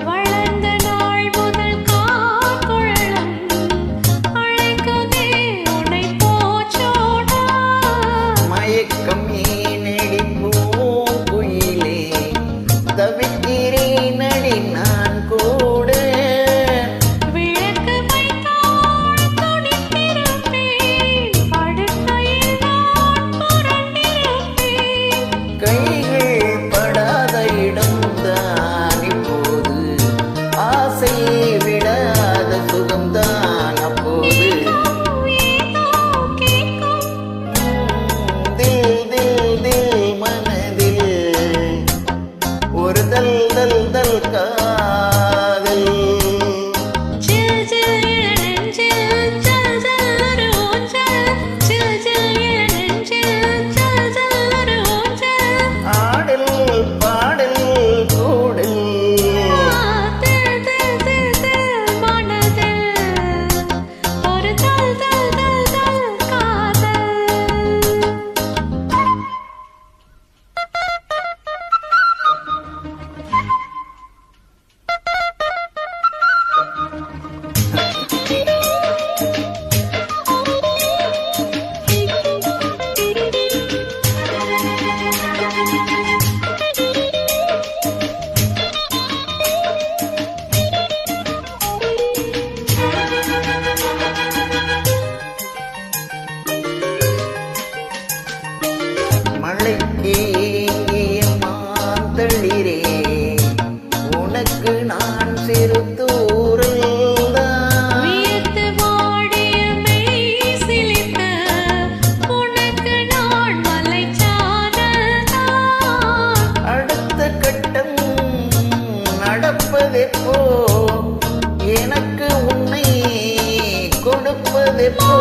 வளர்ந்த நாள் முதல் கார்குழலம் அழைக்குதே உன்னை போச்சோட. மயக்கம் ஏனடி பூங்குயிலே தவிக்கிறேன் அடி நான் கூட. விளக்கு வைத்தால் துடித்திருப்பேன், படுக்கையில் நான் புரண்டிருப்பேன். கைகள் படாத இடம்தான் இப்போது, ஆசை விடாத சுகம்தான் அப்போது. ஏதோ கேட்கும் தில் தில் தில் மனதில் ஒரு தல் தல் தல் காதல். ஜில் ஜில் நெஞ்சில் ஜல் ஜல் ஒரு ஊஞ்சல். ஜில் ஜில் நெஞ்சில் ஜல் ஜல் ஒரு ஊஞ்சல். ஆடல் பாடல் கூடல். தில் தில் தில் தில் மனதில் ஒரு தல் தல் தல் தல் காதல். மழைக்கு ஏங்கிய மாந்தளிரே, உனக்கு நான் சிறு தூரல்தான். வியர்த்து வாடிய மெய் சிலிர்க்க உனக்கு நான் மலைச்சாரல்தான். அடுத்த கட்டம் நடப்பதெப்போ, எனக்கு உன்னை கொடுப்பதெப்போ.